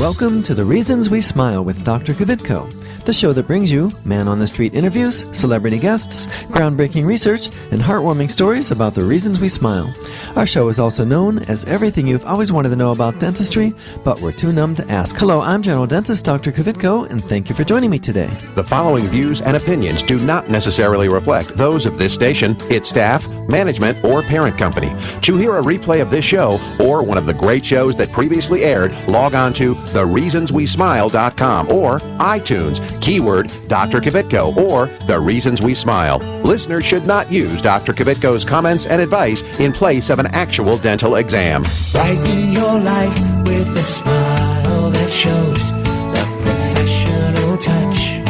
Welcome to The Reasons We Smile with Dr. Kvitko, the show that brings you man-on-the-street interviews, celebrity guests, groundbreaking research, and heartwarming stories about the reasons we smile. Our show is also known as everything you've always wanted to know about dentistry, but we're too numb to ask. Hello, I'm General Dentist Dr. Kvitko, and thank you for joining me today. The following views and opinions do not necessarily reflect those of this station, its staff, management, or parent company. To hear a replay of this show or one of the great shows that previously aired, log on to thereasonswesmile.com or iTunes, keyword Dr. Kvitko or The Reasons We Smile. Listeners should not use Dr. Kvitko's comments and advice in place of an actual dental exam. Brighten your life with a smile that shows the professional touch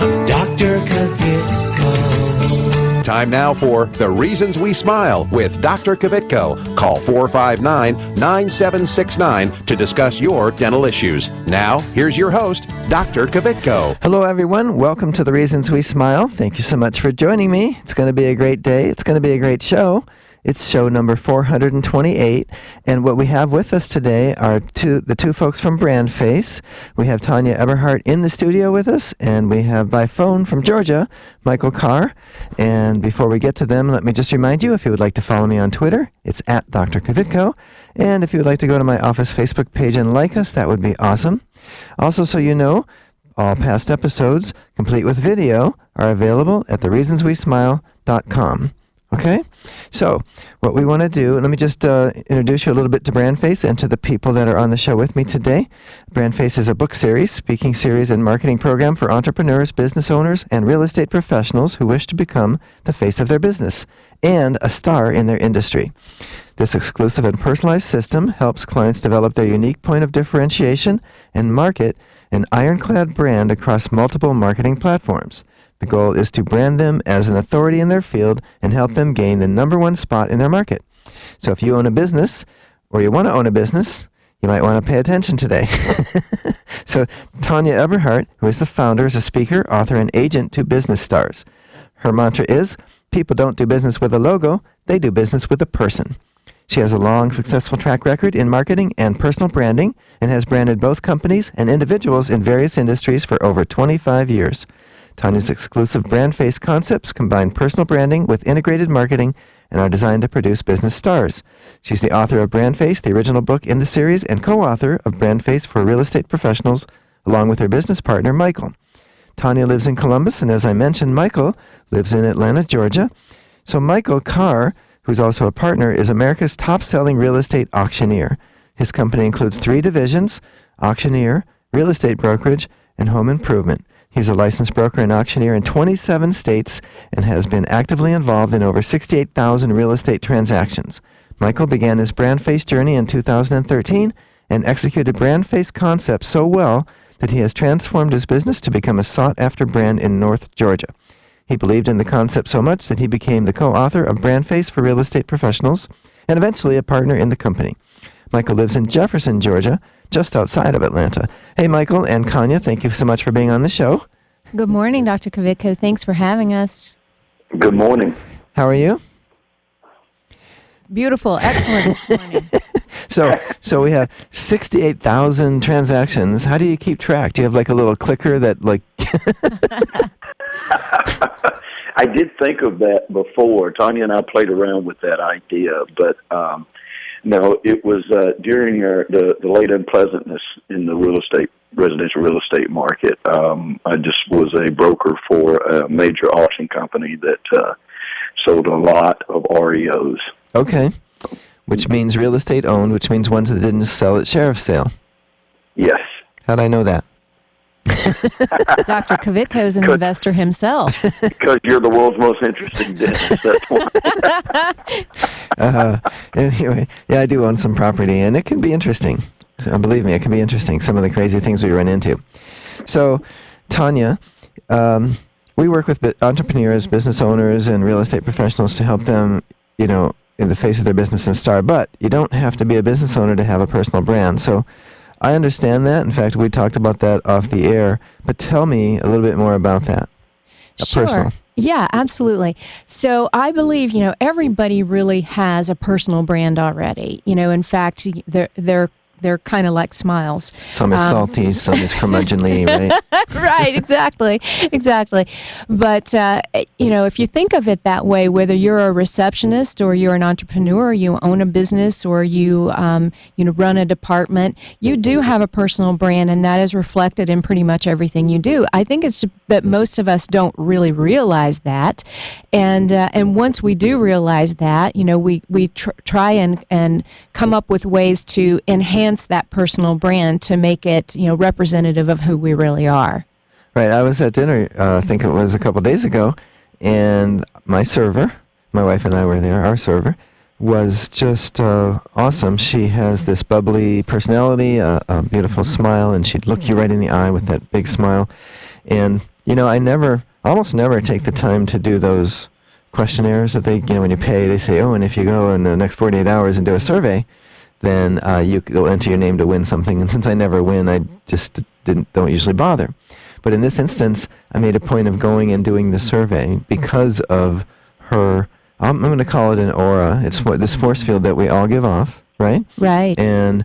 of Dr. Kvitko. Time now for The Reasons We Smile with Dr. Kvitko. Call 459-9769 to discuss your dental issues. Now, here's your host, Dr. Kvitko. Hello, everyone. Welcome to The Reasons We Smile. Thank you so much for joining me. It's going to be a great day. It's going to be a great show. It's show number 428, and what we have with us today are the two folks from BrandFace. We have Tanya Eberhardt in the studio with us, and we have by phone from Georgia, Michael Carr. And before we get to them, let me just remind you, if you would like to follow me on Twitter, it's at Dr. Kvitko. And if you would like to go to my office Facebook page and like us, that would be awesome. Also, so you know, all past episodes, complete with video, are available at thereasonswesmile.com. Okay, so what we want to do, let me just introduce you a little bit to BrandFace and to the people that are on the show with me today. BrandFace is a book series, speaking series, and marketing program for entrepreneurs, business owners, and real estate professionals who wish to become the face of their business and a star in their industry. This exclusive and personalized system helps clients develop their unique point of differentiation and market an ironclad brand across multiple marketing platforms. The goal is to brand them as an authority in their field and help them gain the number one spot in their market. So if you own a business or you want to own a business, you might want to pay attention today. So Tanya Eberhardt, who is the founder, is a speaker, author, and agent to business stars. Her mantra is, people don't do business with a logo, they do business with a person. She has a long, successful track record in marketing and personal branding and has branded both companies and individuals in various industries for over 25 years. Tanya's exclusive BrandFace concepts combine personal branding with integrated marketing and are designed to produce business stars. She's the author of BrandFace, the original book in the series, and co-author of BrandFace for real estate professionals, along with her business partner, Michael. Tanya lives in Columbus, and as I mentioned, Michael lives in Atlanta, Georgia. So Michael Carr, who's also a partner, is America's top-selling real estate auctioneer. His company includes 3 divisions: auctioneer, real estate brokerage, and home improvement. He's a licensed broker and auctioneer in 27 states and has been actively involved in over 68,000 real estate transactions. Michael began his BrandFace journey in 2013 and executed BrandFace concepts so well that he has transformed his business to become a sought-after brand in North Georgia. He believed in the concept so much that he became the co-author of BrandFace for real estate professionals and eventually a partner in the company. Michael lives in Jefferson, Georgia, just outside of Atlanta. Hey, Michael and Kanya, thank you so much for being on the show. Good morning, Dr. Kvitko. Thanks for having us. Good morning. How are you? Beautiful. Excellent this morning. So we have 68,000 transactions. How do you keep track? Do you have like a little clicker that like... I did think of that before. Tanya and I played around with that idea, but no, it was during the late unpleasantness in the residential real estate market. I just was a broker for a major auction company that sold a lot of REOs. Okay, which means real estate owned, which means ones that didn't sell at sheriff's sale. Yes. How'd I know that? Dr. Kvitko is an investor himself. Because you're the world's most interesting dentist. That's why. Anyway, yeah, I do own some property, and it can be interesting. So, believe me, it can be interesting, some of the crazy things we run into. So, Tanya, we work with entrepreneurs, business owners, and real estate professionals to help them, in the face of their business and star. But you don't have to be a business owner to have a personal brand. So I understand that. In fact, we talked about that off the air. But tell me a little bit more about that. Sure. Yeah, absolutely. So I believe, everybody really has a personal brand already. In fact, there they're kind of like smiles. Some is salty, some is curmudgeonly, right? Right, exactly. But, if you think of it that way, whether you're a receptionist or you're an entrepreneur, you own a business or you run a department, you do have a personal brand, and that is reflected in pretty much everything you do. I think it's that most of us don't really realize that. And once we do realize that, we try and come up with ways to enhance that personal brand to make it, representative of who we really are. Right. I was at dinner, I think it was a couple days ago, and my server, my wife and I were there, our server, was just awesome. She has this bubbly personality, a beautiful smile, and she'd look you right in the eye with that big smile. And, I almost never take the time to do those questionnaires that they, when you pay, they say, and if you go in the next 48 hours and do a survey, then you'll enter your name to win something. And since I never win, I just don't usually bother. But in this instance, I made a point of going and doing the survey because of her, I'm going to call it an aura. It's this force field that we all give off, right? Right. And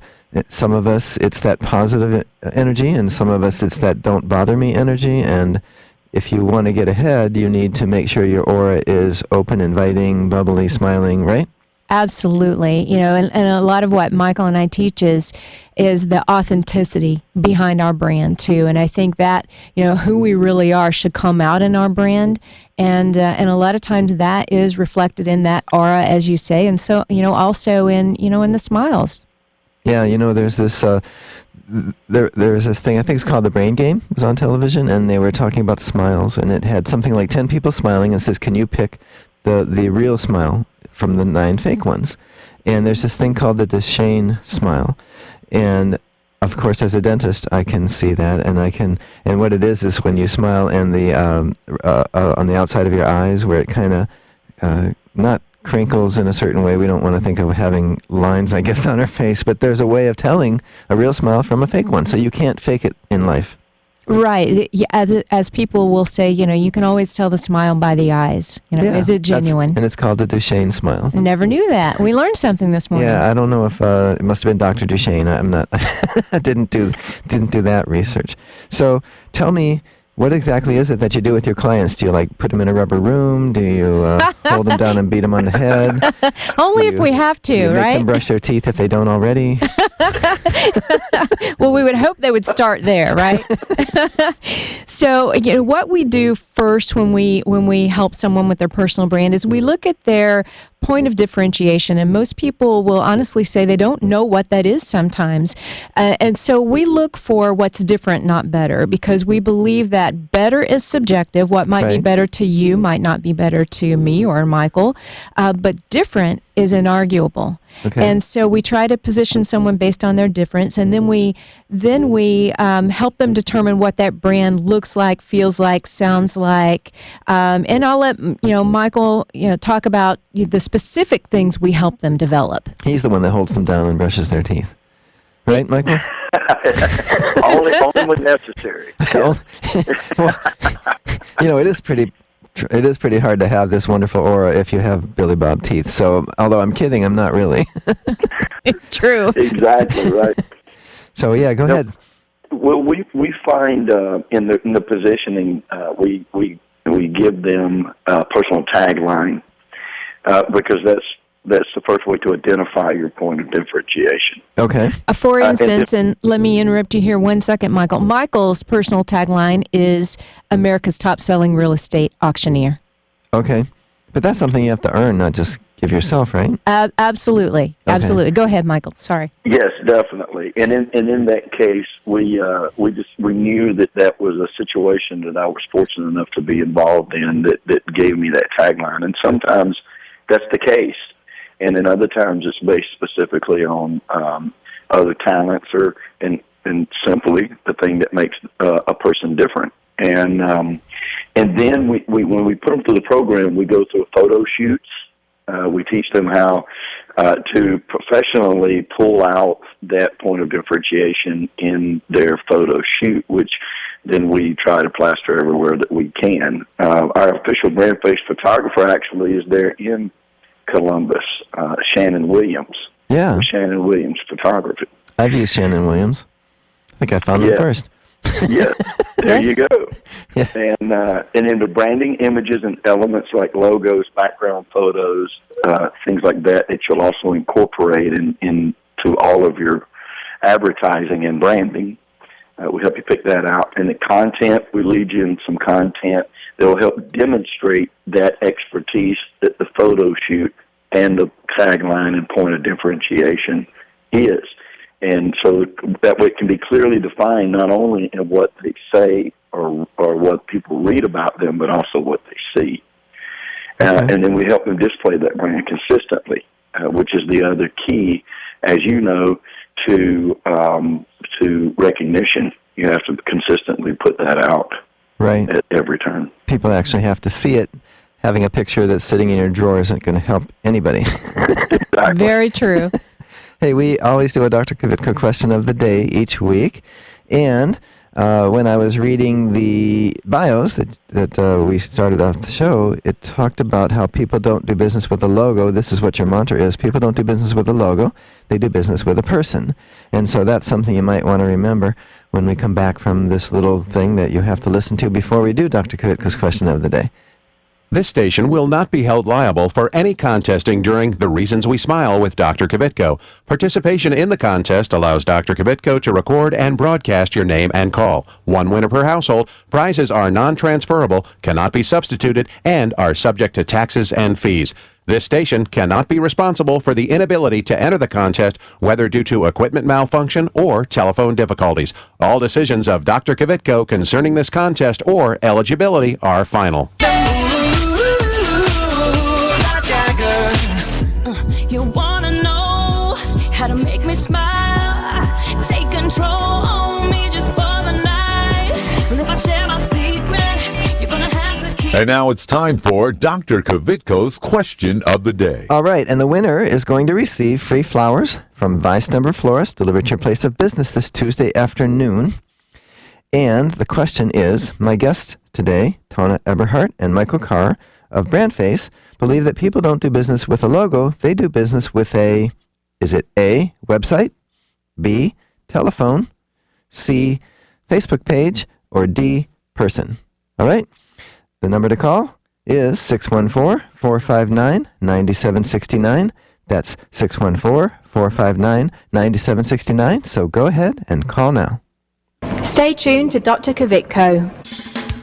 some of us, it's that positive energy, and some of us, it's that don't bother me energy. And if you want to get ahead, you need to make sure your aura is open, inviting, bubbly, smiling, right? Absolutely. And a lot of what Michael and I teach is the authenticity behind our brand too. And I think that, who we really are should come out in our brand. And a lot of times that is reflected in that aura, as you say. And so, also in the smiles. Yeah. There's this, there's this thing, I think it's called The Brain Game. It was on television, and they were talking about smiles, and it had something like 10 people smiling, and it says, can you pick the real smile from the 9 fake ones? And there's this thing called the Duchenne smile. And of course, as a dentist, I can see that, and what it is when you smile and the on the outside of your eyes, where it kind of not crinkles in a certain way. We don't want to think of having lines, I guess, on our face, but there's a way of telling a real smile from a fake one, so you can't fake it in life. Right. As people will say, you can always tell the smile by the eyes. Is it genuine? And it's called the Duchenne smile. Never knew that. We learned something this morning. Yeah, I don't know if it must have been Dr. Duchenne. I'm not. I didn't do that research. So tell me, what exactly is it that you do with your clients? Do you put them in a rubber room? Do you hold them down and beat them on the head? Only if we have to, do you right? Make them brush their teeth if they don't already. Well, we would hope they would start there, right? So, what we do first when we help someone with their personal brand is we look at their point of differentiation, and most people will honestly say they don't know what that is sometimes. And so we look for what's different, not better, because we believe that better is subjective. What might be better to you might not be better to me or Michael, but different is inarguable. Okay. And so we try to position someone based on their difference, and then we help them determine what that brand looks like, feels like, sounds like. And I'll let Michael talk about the specific things we help them develop. He's the one that holds them down and brushes their teeth, right, Michael? only when necessary. Well, it is pretty hard to have this wonderful aura if you have Billy Bob teeth. So, although I'm kidding, I'm not really. True. Exactly right. So yeah, go ahead. Well, we find in the positioning we give them a personal tagline because that's the first way to identify your point of differentiation. Okay. For instance, and let me interrupt you here 1 second, Michael. Michael's personal tagline is America's top-selling real estate auctioneer. Okay. But that's something you have to earn, not just give yourself, right? Absolutely. Okay. Absolutely. Go ahead, Michael. Sorry. Yes, definitely. And in that case, we knew that was a situation that I was fortunate enough to be involved in that gave me that tagline. And sometimes that's the case. And then other times it's based specifically on other talents and simply the thing that makes a person different. And then we when we put them through the program, we go through photo shoots. We teach them how to professionally pull out that point of differentiation in their photo shoot, which then we try to plaster everywhere that we can. Our official brand face photographer actually is there in Columbus, Shannon Williams. Yeah. Shannon Williams Photography. I've used Shannon Williams. I think I found them first. Yeah, there you Yes. go. Yeah. And in the branding, images and elements like logos, background photos, things like that you'll also incorporate into all of your advertising and branding. We help you pick that out. And the content, we lead you in some content that will help demonstrate that expertise that the photo shoot and the tagline and point of differentiation is. And so that way it can be clearly defined not only in what they say or what people read about them, but also what they see. Okay. And then we help them display that brand consistently, which is the other key, as you know, to recognition. You have to consistently put that out Right. at every turn. People actually have to see it. Having a picture that's sitting in your drawer isn't going to help anybody. Exactly. Very true. Hey, we always do a Dr. Kvitko question of the day each week. And when I was reading the bios that we started off the show, it talked about how people don't do business with a logo. This is what your mantra is. People don't do business with a logo. They do business with a person. And so that's something you might want to remember when we come back from this little thing that you have to listen to before we do Dr. Kvitko's question of the day. This station will not be held liable for any contesting during The Reasons We Smile with Dr. Kvitko. Participation in the contest allows Dr. Kvitko to record and broadcast your name and call. One winner per household. Prizes are non-transferable, cannot be substituted, and are subject to taxes and fees. This station cannot be responsible for the inability to enter the contest, whether due to equipment malfunction or telephone difficulties. All decisions of Dr. Kvitko concerning this contest or eligibility are final. You wanna know how to make me smile? Take control on me just for the night. But if I share my secret, you're gonna have to keep. And now it's time for Dr. Kvitko's question of the day. All right, and the winner is going to receive free flowers from Weistember Florist delivered to your place of business this Tuesday afternoon. And the question is, my guests today, Tona Eberhardt and Michael Carr of Brandface, believe that people don't do business with a logo, they do business with is it A, website, B, telephone, C, Facebook page, or D, person? All right? The number to call is 614-459-9769. That's 614-459-9769. So go ahead and call now. Stay tuned to Dr. Kvitko.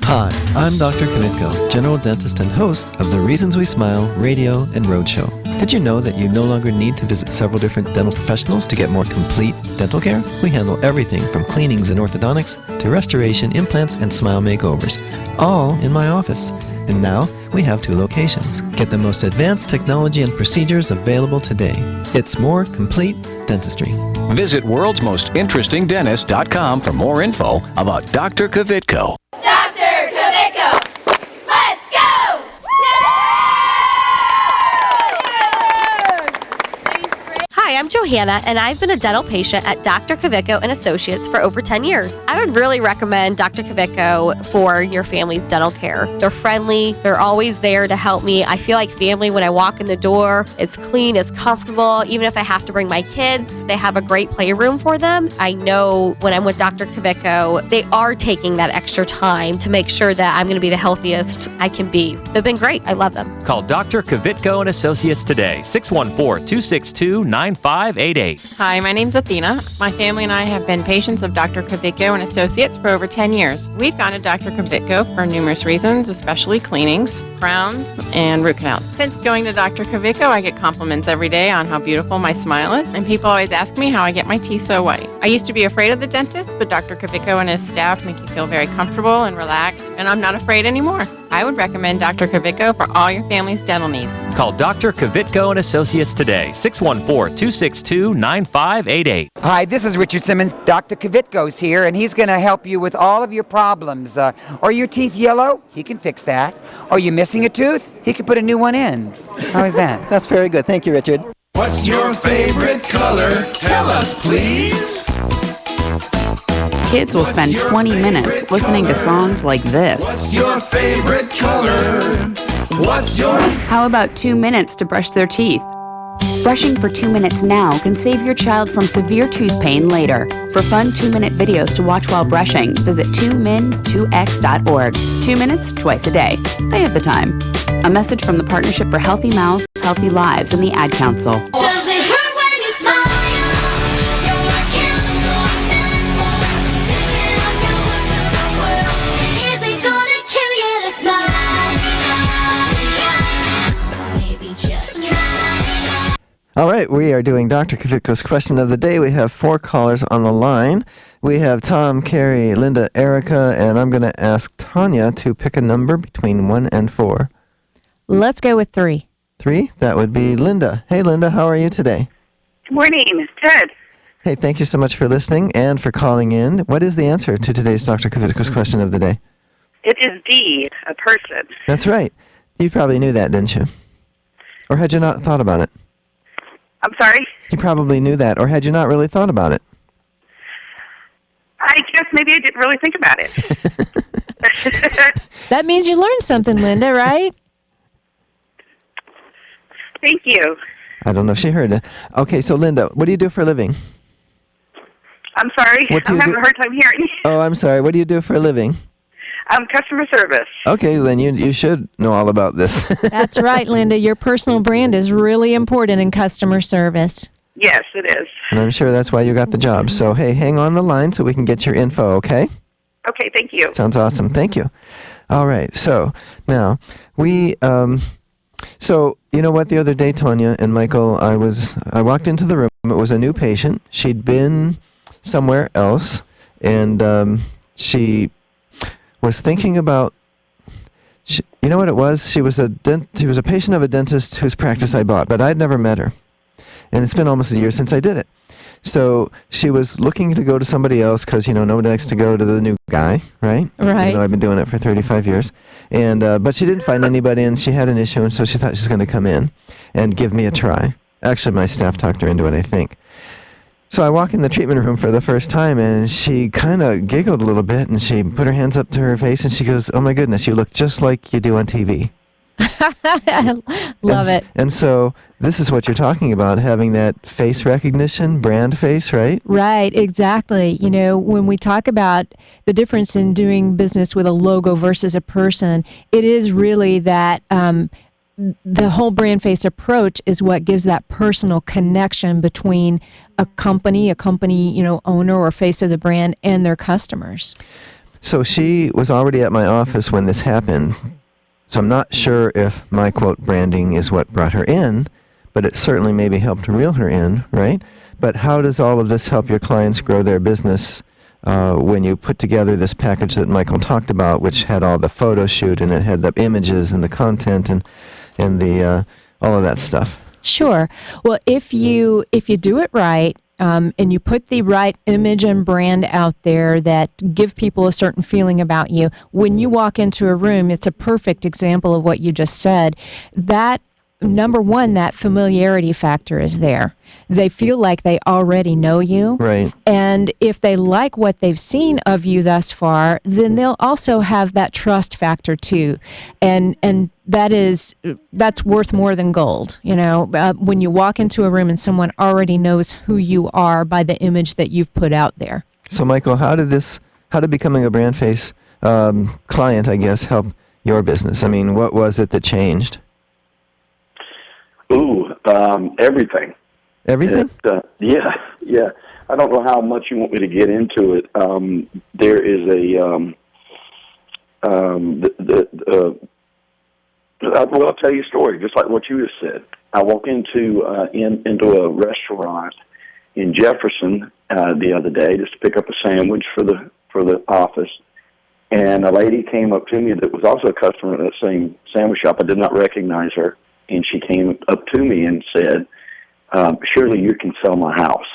Hi, I'm Dr. Kvitko, general dentist and host of the Reasons We Smile radio and roadshow. Did you know that you no longer need to visit several different dental professionals to get more complete dental care? We handle everything from cleanings and orthodontics to restoration, implants, and smile makeovers, all in my office. And now we have 2 locations. Get the most advanced technology and procedures available today. It's more complete dentistry. Visit worldsmostinterestingdentist.com for more info about Dr. Kvitko. Dr. Kvitko, let's go! Hi, I'm Johanna, and I've been a dental patient at Dr. Kvitko and Associates for over 10 years. I would really recommend Dr. Kvitko for your family's dental care. They're friendly. They're always there to help me. I feel like family when I walk in the door. It's clean, it's comfortable. Even if I have to bring my kids, they have a great playroom for them. I know when I'm with Dr. Kvitko, they are taking that extra time to make sure that I'm going to be the healthiest I can be. They've been great. I love them. Call Dr. Kvitko and Associates today, 614-262-9588. Hi, my name's Athena. My family and I have been patients of Dr. Kvitko and Associates for over 10 years. We've gone to Dr. Kvitko for numerous reasons, especially cleanings, crowns, and root canals. Since going to Dr. Kvitko, I get compliments every day on how beautiful my smile is, and people always ask me how I get my teeth so white. I used to be afraid of the dentist, but Dr. Kvitko and his staff make you feel very comfortable and relaxed, and I'm not afraid anymore. I would recommend Dr. Kvitko for all your family's dental needs. Call Dr. Kvitko and Associates today, 614-262-9588. Hi, this is Richard Simmons. Dr. Kvitko's here, and he's going to help you with all of your problems. Are your teeth yellow? He can fix that. Are you missing a tooth? He can put a new one in. How is that? That's very good. Thank you, Richard. What's your favorite color? Tell us, please. Kids will spend 20 minutes listening to songs like this. What's your favorite color? What's your... How about 2 minutes to brush their teeth? Brushing for 2 minutes now can save your child from severe tooth pain later. For fun 2-minute videos to watch while brushing, visit 2min2x.org. 2 minutes twice a day. They have the time. A message from the Partnership for Healthy Mouths, Healthy Lives, and the Ad Council. Does it hurt when you smile? You're a killjoy, that's what. Sipping on your way to the world. Is it gonna kill you to smile? Maybe just try. All right, we are doing Dr. Kvitko's question of the day. We have 4 callers on the line. We have Tom, Carrie, Linda, Erica, and I'm going to ask Tanya to pick a number between 1 and 4. Let's go with 3. 3? That would be Linda. Hey, Linda, how are you today? Good morning. Good. Hey, thank you so much for listening and for calling in. What is the answer to today's Dr. Kvitko's question of the day? It is D, a person. That's right. You probably knew that, didn't you? Or had you not thought about it? I'm sorry? You probably knew that, or had you not really thought about it? I guess maybe I didn't really think about it. That means you learned something, Linda, right? Thank you. I don't know if she heard it. Okay, so Linda, what do you do for a living? I'm sorry. What do I'm you having do? a hard time hearing. Oh, I'm sorry. What do you do for a living? Customer service. Okay, then you should know all about this. That's right, Linda. Your personal brand is really important in customer service. Yes, it is. And I'm sure that's why you got the job. So, hey, hang on the line so we can get your info, okay? Okay, thank you. Sounds awesome. Thank you. All right, so now we... So, you know what, the other day, Tanya and Michael, I walked into the room. It was a new patient. She'd been somewhere else, and she was thinking about, you know what it was? She was a patient of a dentist whose practice I bought, but I'd never met her. And it's been almost a year since I did it. So she was looking to go to somebody else because, nobody likes to go to the new guy, right? Right. I've been doing it for 35 years. And but she didn't find anybody, and she had an issue, and so she thought she was going to come in and give me a try. Actually, my staff talked her into it, I think. So I walk in the treatment room for the first time, and she kind of giggled a little bit, and she put her hands up to her face, and she goes, "Oh my goodness, you look just like you do on TV." Love it. And so this is what you're talking about, having that face recognition, brand face, right? Right, exactly. When we talk about the difference in doing business with a logo versus a person, it is really that the whole brand face approach is what gives that personal connection between a company, owner or face of the brand and their customers. So she was already at my office when this happened. So I'm not sure if my quote branding is what brought her in, but it certainly maybe helped to reel her in, right? But how does all of this help your clients grow their business when you put together this package that Michael talked about, which had all the photo shoot and it had the images and the content and the all of that stuff? Sure. Well, if you do it right, and you put the right image and brand out there that give people a certain feeling about you, when you walk into a room, it's a perfect example of what you just said. That, number one, that familiarity factor is there. They feel like they already know you. Right. And if they like what they've seen of you thus far, then they'll also have that trust factor too. And that's worth more than gold. When you walk into a room and someone already knows who you are by the image that you've put out there. So Michael, how did becoming a brand face client, I guess, help your business? I mean, what was it that changed? Everything. Everything? Yeah. I don't know how much you want me to get into it. There is I'll tell you a story, just like what you just said. I walk into a restaurant in Jefferson the other day just to pick up a sandwich for the office, and a lady came up to me that was also a customer at that same sandwich shop. I did not recognize her, and she came up to me and said, "Surely you can sell my house."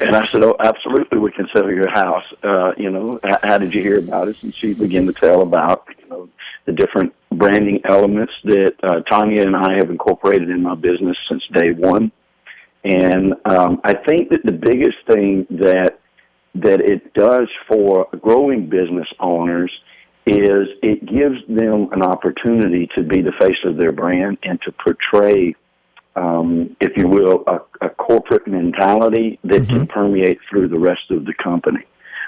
And I said, "Oh, absolutely, we can sell your house. How did you hear about us?" And she began to tell about the different branding elements that Tanya and I have incorporated in my business since day one. And I think that the biggest thing that it does for growing business owners is it gives them an opportunity to be the face of their brand and to portray if you will, a corporate mentality that can permeate through the rest of the company.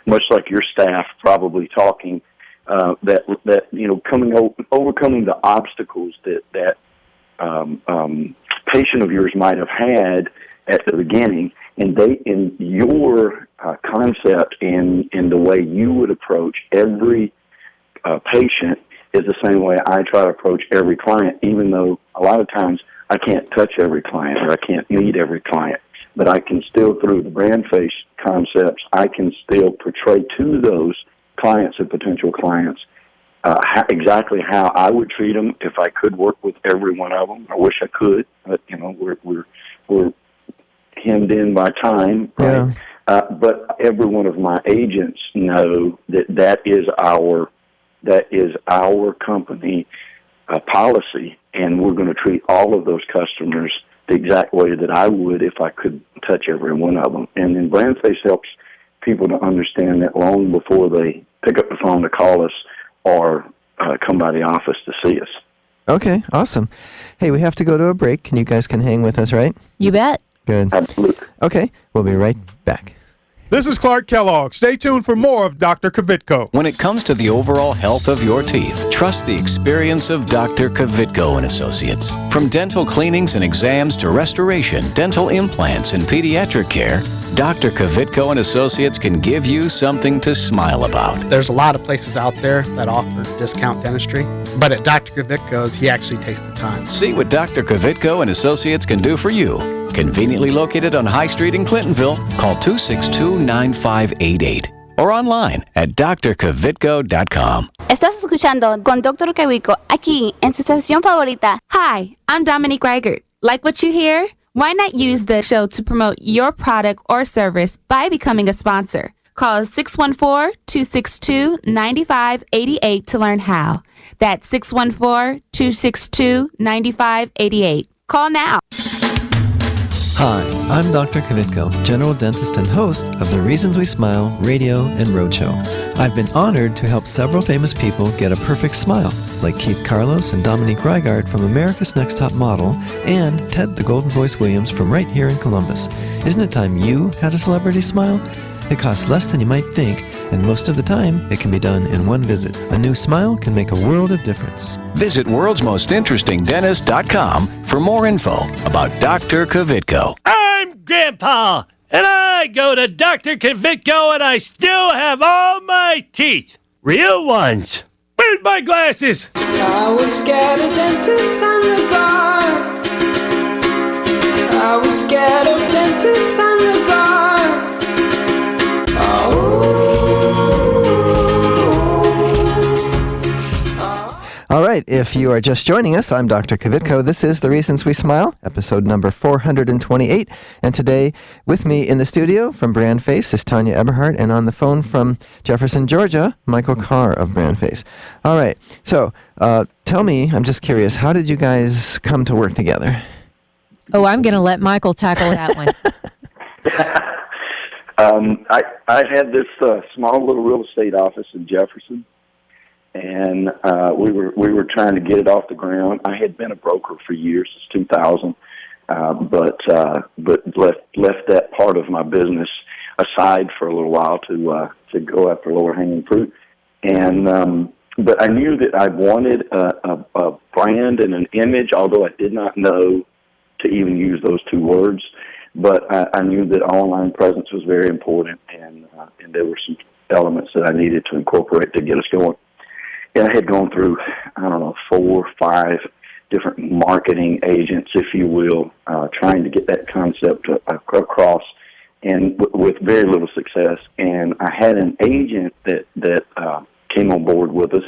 Much like your staff probably talking, that overcoming the obstacles that patient of yours might have had at the beginning, and in your concept and in the way you would approach every patient is the same way I try to approach every client, even though a lot of times I can't touch every client or I can't meet every client. But I can still, through the brand face concepts, I can still portray to those clients and potential clients exactly how I would treat them if I could work with every one of them. I wish I could, but we're hemmed in by time, right? Yeah. But every one of my agents know that is our company policy, and we're going to treat all of those customers the exact way that I would if I could touch every one of them. And then BrandFace helps people to understand that long before they pick up the phone to call us or come by the office to see us. Okay, awesome. Hey, we have to go to a break, and you guys can hang with us, right? You bet. Good. Absolutely. Okay, we'll be right back. This is Clark Kellogg. Stay tuned for more of Dr. Kvitko. When it comes to the overall health of your teeth, trust the experience of Dr. Kvitko and Associates. From dental cleanings and exams to restoration, dental implants, and pediatric care, Dr. Kvitko and Associates can give you something to smile about. There's a lot of places out there that offer discount dentistry, but at Dr. Kvitko's, he actually takes the time. See what Dr. Kvitko and Associates can do for you. Conveniently located on High Street in Clintonville, call 262-9588 or online at drkvitko.com. Estás escuchando con Dr. Kvitko aquí en su estación favorita. Hi, I'm Dominique Reichert. Like what you hear? Why not use the show to promote your product or service by becoming a sponsor? Call 614-262-9588 to learn how. That's 614-262-9588. Call now. Hi, I'm Dr. Kvitko, general dentist and host of the Reasons We Smile radio and roadshow. I've been honored to help several famous people get a perfect smile, like Keith Carlos and Dominique Reigard from America's Next Top Model, and Ted the Golden Voice Williams from right here in Columbus. Isn't it time you had a celebrity smile? It costs less than you might think, and most of the time, it can be done in one visit. A new smile can make a world of difference. Visit worldsmostinterestingdentist.com for more info about Dr. Kvitko. I'm Grandpa, and I go to Dr. Kvitko, and I still have all my teeth. Real ones. Where's my glasses? I was scared of dentists in the dark. I was scared of dentists in the dark. All right, if you are just joining us, I'm Dr. Kvitko. This is The Reasons We Smile, episode number 428. And today, with me in the studio from BrandFace is Tanya Eberhardt, and on the phone from Jefferson, Georgia, Michael Carr of BrandFace. All right, so tell me, I'm just curious, how did you guys come to work together? Oh, I'm going to let Michael tackle that one. I had this small little real estate office in Jefferson, and we were trying to get it off the ground. I had been a broker for years, since 2000, but left that part of my business aside for a little while to go after lower hanging fruit. And but I knew that I wanted a brand and an image, although I did not know to even use those two words. But I knew that online presence was very important, and there were some elements that I needed to incorporate to get us going. And I had gone through, 4 or 5 different marketing agents, if you will, trying to get that concept across, and with very little success. And I had an agent that came on board with us,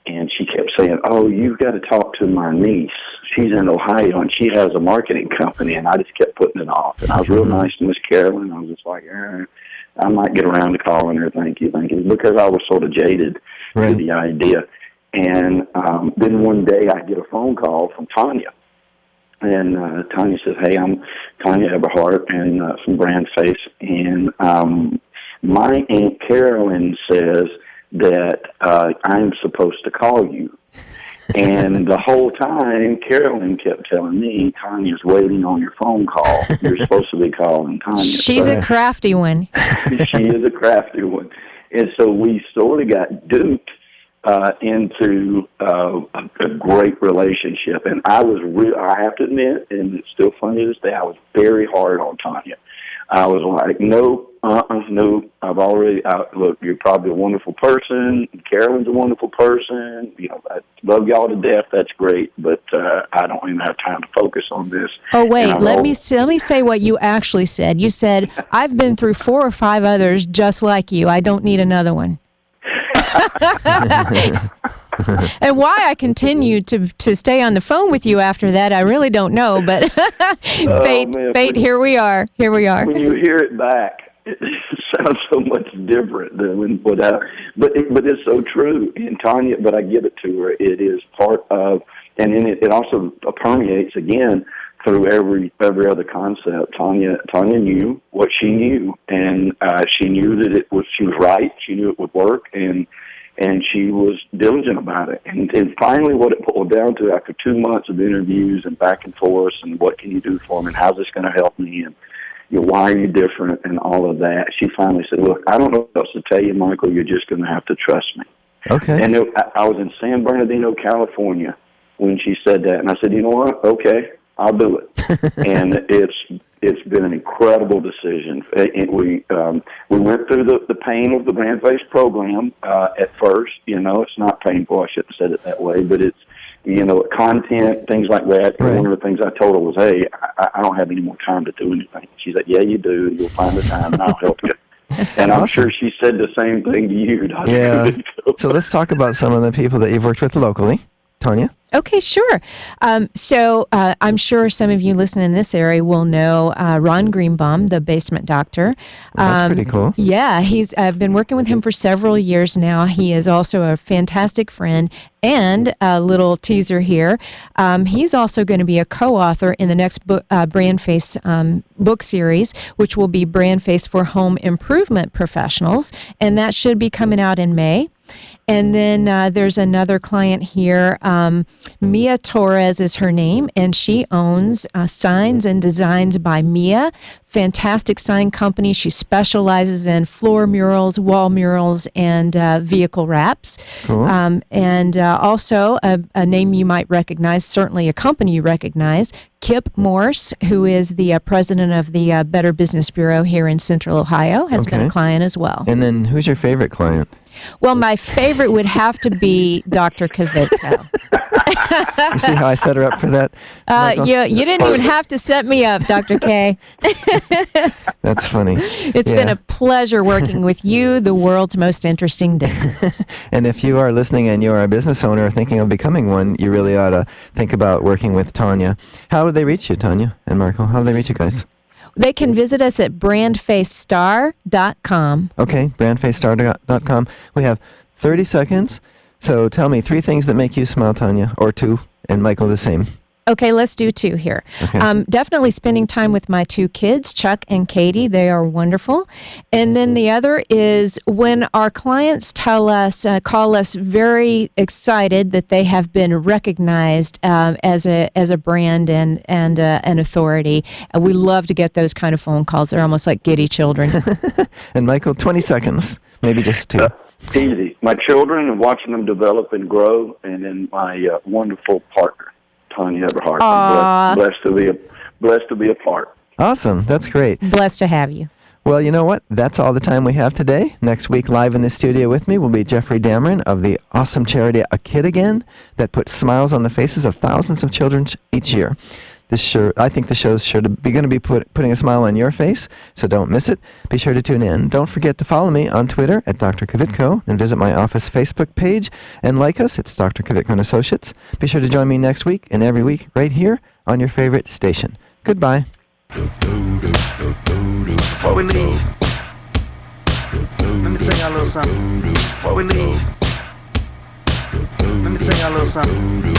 and she kept saying, "Oh, you've got to talk to my niece. She's in Ohio, and she has a marketing company." And I just kept putting it off. And I was real nice to Miss Carolyn. I was just like, I might get around to calling her, thank you, because I was sort of jaded to the idea. And then one day I get a phone call from Tanya. And Tanya says, "Hey, I'm Tanya Eberhardt and from BrandFace. And my Aunt Carolyn says that I'm supposed to call you." And the whole time, Carolyn kept telling me, Tanya's waiting on your phone call. You're supposed to be calling Tanya. She's So a crafty one. she is a crafty one. And so we sort of got duped into a great relationship. And I have to admit, and it's still funny to this day, I was very hard on Tanya. I was like, no, look, you're probably a wonderful person. Carolyn's a wonderful person. I love y'all to death. That's great. But I don't even have time to focus on this. Oh, wait, let me say what you actually said. You said, I've been through 4 or 5 others just like you. I don't need another one. And why I continued to stay on the phone with you after that, I really don't know. But fate, here we are. When you hear it back, it sounds so much different than but it's so true. And Tanya, but I give it to her. It is part of, and then it also permeates again through every other concept. Tanya knew what she knew, and she knew that she was right. She knew it would work, and she was diligent about it. And finally, what it boiled down to, after 2 months of interviews and back and forth, and what can you do for me, and how's this going to help me, and why are you different, and all of that, she finally said, look, I don't know what else to tell you, Michael. You're just going to have to trust me. Okay. And I was in San Bernardino, California, when she said that, and I said, you know what? Okay, I'll do it. And it's been an incredible decision. We went through the pain of the brand-based program at first. It's not painful. I shouldn't have said it that way, but it's content, things like that. Right. One of the things I told her was, hey, I don't have any more time to do anything. She's like, yeah, you do. You'll find the time, and I'll help you. And I'm sure she said the same thing to you, Dr. Yeah. Kvitko. So let's talk about some of the people that you've worked with locally. Tanya? Okay, sure. So I'm sure some of you listening in this area will know Ron Greenbaum, the basement doctor. That's pretty cool. Yeah, I've been working with him for several years now. He is also a fantastic friend. And a little teaser here, he's also going to be a co-author in the next Brand Face book series, which will be Brand Face for Home Improvement Professionals. And that should be coming out in May. And then there's another client here. Mia Torres is her name, and she owns Signs and Designs by Mia. Fantastic sign company. She specializes in floor murals, wall murals, and vehicle wraps. Cool. And also a name you might recognize, certainly a company you recognize, Kip Morse, who is the president of the Better Business Bureau here in Central Ohio, has been a client as well. And then who's your favorite client? Well, my favorite would have to be Dr. Kvitko. You see how I set her up for that? You didn't even have to set me up, Dr. K. That's funny. It's been a pleasure working with you, the world's most interesting dentist. And if you are listening and you are a business owner or thinking of becoming one, you really ought to think about working with Tanya. How do they reach you, Tanya and Marco? How do they reach you guys? They can visit us at brandfacestar.com. Okay, brandfacestar.com. We have 30 seconds. So tell me 3 things that make you smile, Tanya, or 2, and Michael the same. Okay, let's do 2 here. Okay. Definitely spending time with my 2 kids, Chuck and Katie. They are wonderful. And then the other is when our clients call us very excited that they have been recognized as a brand and an authority. We love to get those kind of phone calls. They're almost like giddy children. And Michael, 20 seconds, maybe just 2. Easy. My children and watching them develop and grow, and then my wonderful partner, Tanya Everhart. I'm blessed to be a part. Awesome. That's great. Blessed to have you. Well, you know what? That's all the time we have today. Next week, live in the studio with me will be Jeffrey Dameron of the awesome charity A Kid Again that puts smiles on the faces of thousands of children each year. I think the show's sure to be going to be putting a smile on your face, so don't miss it. Be sure to tune in. Don't forget to follow me on Twitter at Dr. Kvitko and visit my office Facebook page and like us. It's Dr. Kvitko and Associates. Be sure to join me next week and every week right here on your favorite station. Goodbye. Before we leave, let me tell y'all a little something. Before we leave, let me tell y'all a little something.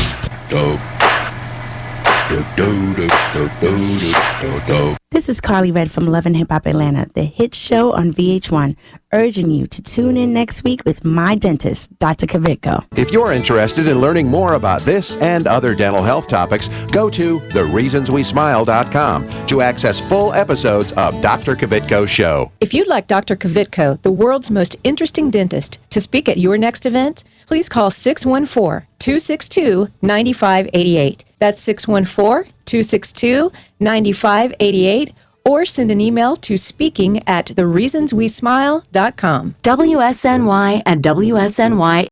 This is Carly Red from Love and Hip Hop Atlanta, the hit show on VH1, urging you to tune in next week with my dentist, Dr. Kvitko. If you're interested in learning more about this and other dental health topics, go to thereasonswesmile.com to access full episodes of Dr. Kvitko's show. If you'd like Dr. Kvitko, the world's most interesting dentist, to speak at your next event, please call 614-262-9588. That's 614-262-9588, or send an email to speaking@thereasonswesmile.com. WSNY and WSNY